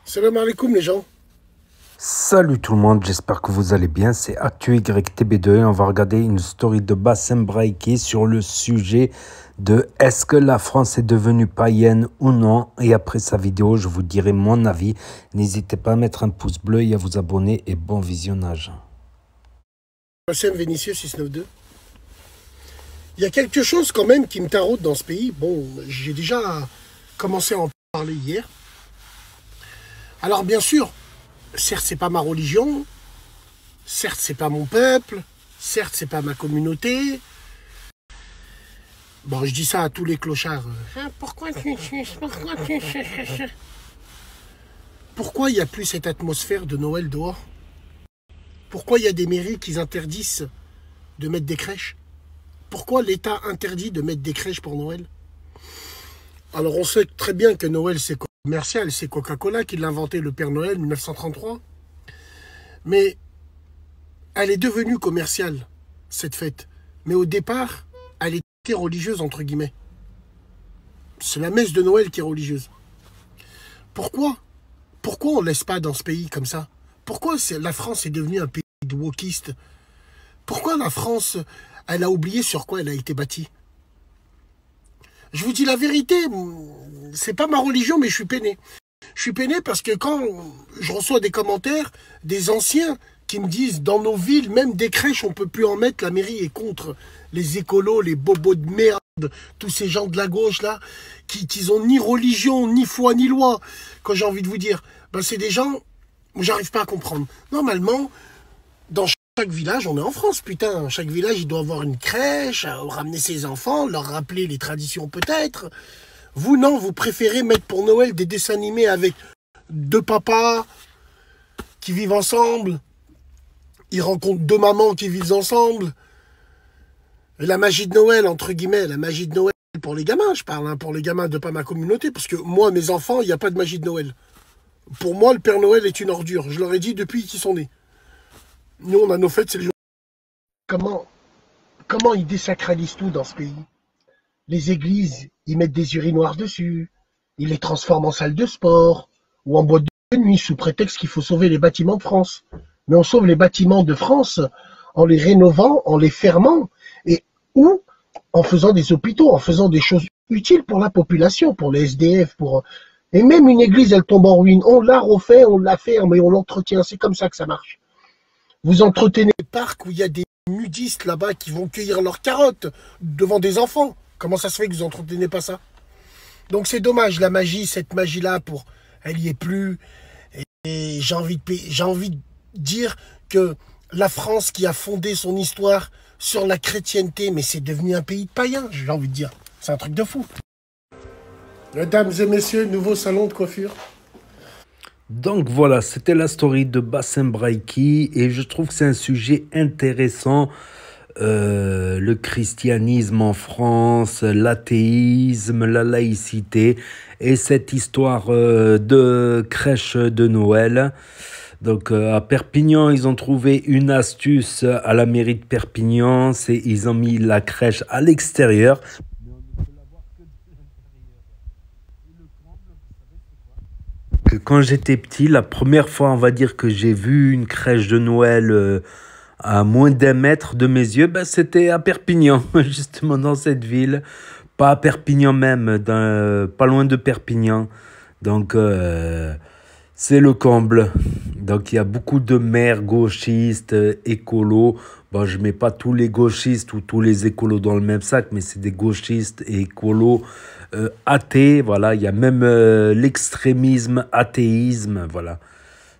Salam alaikum les gens. Salut tout le monde, j'espère que vous allez bien. C'est ActuYTB2 et on va regarder une story de Bassem Braïki sur le sujet de est-ce que la France est devenue païenne ou non. Et après sa vidéo, je vous dirai mon avis. N'hésitez pas à mettre un pouce bleu et à vous abonner et bon visionnage. Bassem Vénitieux 692. Il y a quelque chose quand même qui me taraude dans ce pays. Bon, j'ai déjà commencé à en parler hier. Alors bien sûr, certes c'est pas ma religion, certes c'est pas mon peuple, certes c'est pas ma communauté. Bon, je dis ça à tous les clochards. Pourquoi tu Pourquoi il n'y a plus cette atmosphère de Noël dehors? Pourquoi il y a des mairies qui interdisent de mettre des crèches? Pourquoi l'État interdit de mettre des crèches pour Noël? Alors on sait très bien que Noël c'est commercial, c'est Coca-Cola qui l'a inventé, le Père Noël 1933. Mais elle est devenue commerciale, cette fête. Mais au départ, elle était religieuse, entre guillemets. C'est la messe de Noël qui est religieuse. Pourquoi on ne laisse pas dans ce pays comme ça? Pourquoi la France est devenue un pays de wokistes? Pourquoi la France, elle a oublié sur quoi elle a été bâtie? Je vous dis la vérité, c'est pas ma religion, mais je suis peiné. Je suis peiné parce que quand je reçois des commentaires des anciens qui me disent dans nos villes, même des crèches, on peut plus en mettre, la mairie est contre les écolos, les bobos de merde, tous ces gens de la gauche là, qui ont ni religion, ni foi, ni loi. Quand j'ai envie de vous dire, ben c'est des gens où j'arrive pas à comprendre. Normalement, dans chaque village, on est en France, putain. Chaque village, il doit avoir une crèche, ramener ses enfants, leur rappeler les traditions peut-être. Vous, non, vous préférez mettre pour Noël des dessins animés avec deux papas qui vivent ensemble. Ils rencontrent deux mamans qui vivent ensemble. Et la magie de Noël, entre guillemets, la magie de Noël pour les gamins, je parle, hein, pour les gamins de pas ma communauté, parce que moi, mes enfants, il n'y a pas de magie de Noël. Pour moi, le Père Noël est une ordure. Je leur ai dit depuis qu'ils sont nés. Nous, on a nos fêtes, c'est le jour. Comment ils désacralisent tout dans ce pays? Les églises, ils mettent des urinoirs dessus, ils les transforment en salle de sport ou en boîte de nuit sous prétexte qu'il faut sauver les bâtiments de France. Mais on sauve les bâtiments de France en les rénovant, en les fermant, ou en faisant des hôpitaux, en faisant des choses utiles pour la population, pour les SDF, Et même une église, elle tombe en ruine. On la refait, on la ferme et on l'entretient. C'est comme ça que ça marche. Vous entretenez des parcs où il y a des nudistes là-bas qui vont cueillir leurs carottes devant des enfants. Comment ça se fait que vous entretenez pas ça? Donc c'est dommage, la magie, cette magie-là, elle y est plus. Et j'ai envie de dire que la France qui a fondé son histoire sur la chrétienté, mais c'est devenu un pays de païens, j'ai envie de dire. C'est un truc de fou. Mesdames et messieurs, nouveau salon de coiffure. Donc voilà, c'était la story de Bassem Braïki et je trouve que c'est un sujet intéressant. Le christianisme en France, l'athéisme, la laïcité et cette histoire de crèche de Noël. Donc à Perpignan, ils ont trouvé une astuce à la mairie de Perpignan, c'est ils ont mis la crèche à l'extérieur. Que quand j'étais petit, la première fois, on va dire que j'ai vu une crèche de Noël à moins d'1 mètre de mes yeux, ben, c'était à Perpignan, justement dans cette ville. Pas à Perpignan même, pas loin de Perpignan. Donc, c'est le comble. Donc, il y a beaucoup de maires gauchistes, écolos. Bon, je mets pas tous les gauchistes ou tous les écolos dans le même sac, mais c'est des gauchistes et écolos athées. Voilà, il y a même l'extrémisme, athéisme, voilà.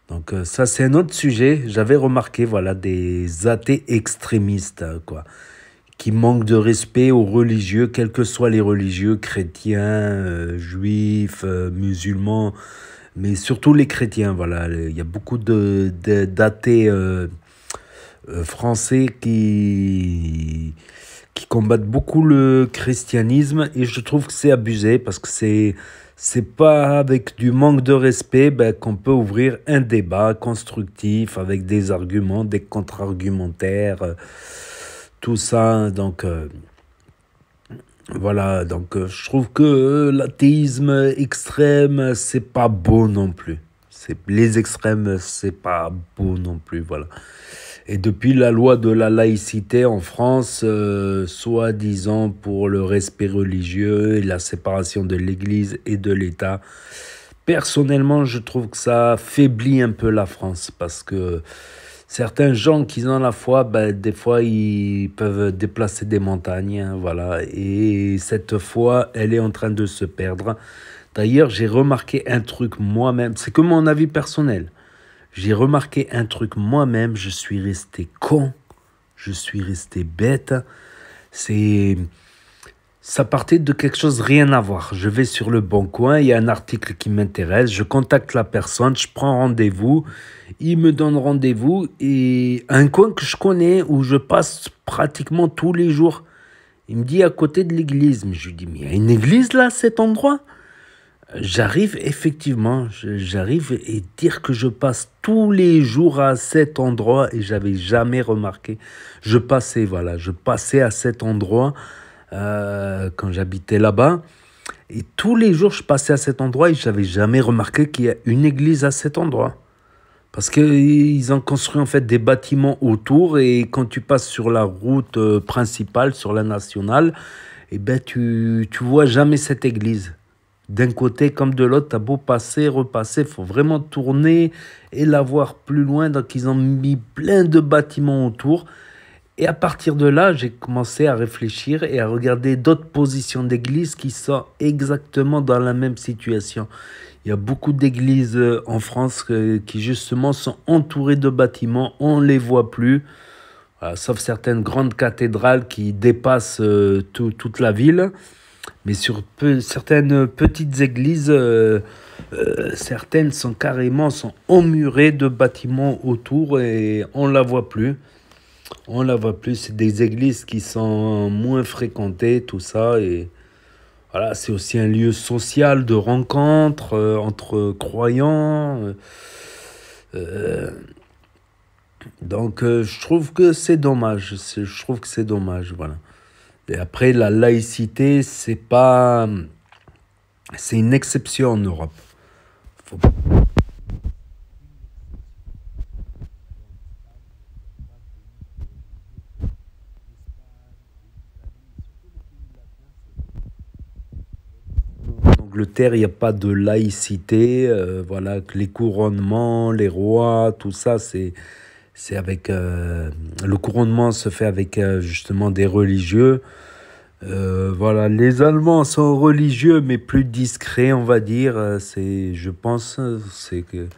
Donc ça, c'est un autre sujet. J'avais remarqué, voilà, des athées extrémistes, quoi, qui manquent de respect aux religieux, quels que soient les religieux, chrétiens, juifs, musulmans, mais surtout les chrétiens, voilà. Il y a beaucoup d'athées français qui combattent beaucoup le christianisme et je trouve que c'est abusé parce que c'est pas avec du manque de respect qu'on peut ouvrir un débat constructif avec des arguments, des contre-argumentaires, tout ça. Donc, voilà, donc je trouve que l'athéisme extrême, c'est pas beau non plus. Les extrêmes, c'est pas beau non plus, voilà. Et depuis la loi de la laïcité en France, soi-disant pour le respect religieux et la séparation de l'Église et de l'État, personnellement, je trouve que ça affaiblit un peu la France parce que certains gens qui ont la foi, ben, des fois, ils peuvent déplacer des montagnes, hein, voilà. Et cette foi, elle est en train de se perdre. D'ailleurs, j'ai remarqué un truc moi-même, c'est que mon avis personnel. J'ai remarqué un truc moi-même, je suis resté con, je suis resté bête. Ça partait de quelque chose rien à voir. Je vais sur le Bon Coin, il y a un article qui m'intéresse, je contacte la personne, je prends rendez-vous, il me donne rendez-vous et un coin que je connais où je passe pratiquement tous les jours. Il me dit à côté de l'église, mais je lui dis mais il y a une église là à cet endroit? J'arrive effectivement, j'arrive et dire que je passe tous les jours à cet endroit et j'avais jamais remarqué. Je passais à cet endroit quand j'habitais là-bas et tous les jours je passais à cet endroit et j'avais jamais remarqué qu'il y a une église à cet endroit. Parce qu'ils ont construit en fait des bâtiments autour et quand tu passes sur la route principale, sur la nationale, eh ben tu vois jamais cette église. D'un côté comme de l'autre, t'as beau passer, repasser, faut vraiment tourner et la voir plus loin. Donc ils ont mis plein de bâtiments autour. Et à partir de là, j'ai commencé à réfléchir et à regarder d'autres positions d'églises qui sont exactement dans la même situation. Il y a beaucoup d'églises en France qui justement sont entourées de bâtiments, on ne les voit plus. Voilà, sauf certaines grandes cathédrales qui dépassent toute la ville. Mais sur certaines petites églises, certaines sont emmurées de bâtiments autour et on ne la voit plus. On la voit plus. C'est des églises qui sont moins fréquentées, tout ça. Et voilà, c'est aussi un lieu social de rencontre entre croyants. Donc, je trouve que c'est dommage. Je trouve que c'est dommage, voilà. Et après, la laïcité, c'est une exception en Europe. En Angleterre, il n'y a pas de laïcité. Voilà, que les couronnements, les rois, tout ça, c'est avec le couronnement se fait avec justement des religieux. Voilà, les Allemands sont religieux mais plus discrets, on va dire. Je pense, c'est que,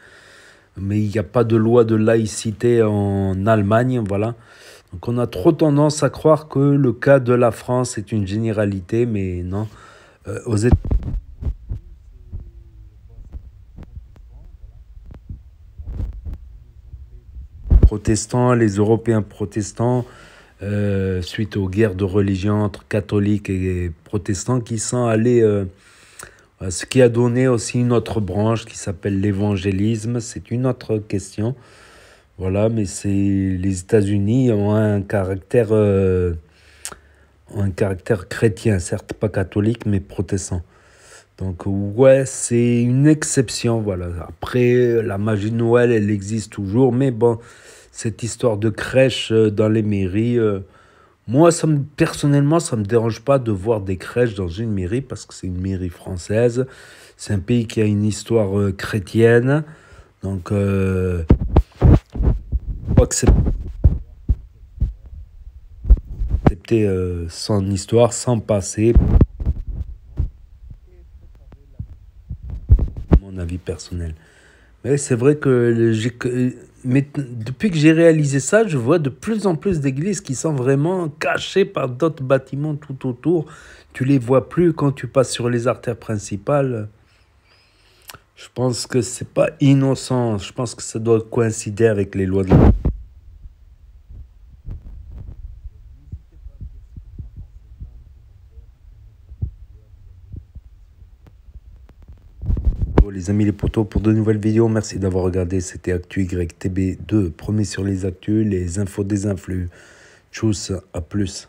mais il n'y a pas de loi de laïcité en Allemagne, voilà. Donc on a trop tendance à croire que le cas de la France est une généralité, mais non. Aux États protestants, les Européens protestants, suite aux guerres de religion entre catholiques et protestants qui sont allés, ce qui a donné aussi une autre branche qui s'appelle l'évangélisme. C'est une autre question. Voilà, mais les États-Unis ont un caractère chrétien, certes pas catholique, mais protestant. Donc ouais, c'est une exception, voilà. Après, la magie de Noël, elle existe toujours, mais bon, cette histoire de crèche dans les mairies, moi, personnellement, ça me dérange pas de voir des crèches dans une mairie parce que c'est une mairie française. C'est un pays qui a une histoire chrétienne. Donc, je crois que c'est accepter son histoire, son passé. Mon avis personnel. Mais c'est vrai que mais depuis que j'ai réalisé ça, je vois de plus en plus d'églises qui sont vraiment cachées par d'autres bâtiments tout autour. Tu les vois plus quand tu passes sur les artères principales. Je pense que c'est pas innocent. Je pense que ça doit coïncider avec les lois de la... Les amis les potos, pour de nouvelles vidéos, merci d'avoir regardé. C'était Actu YTB2, premier sur les actus, les infos des influx. Tchuss, à plus.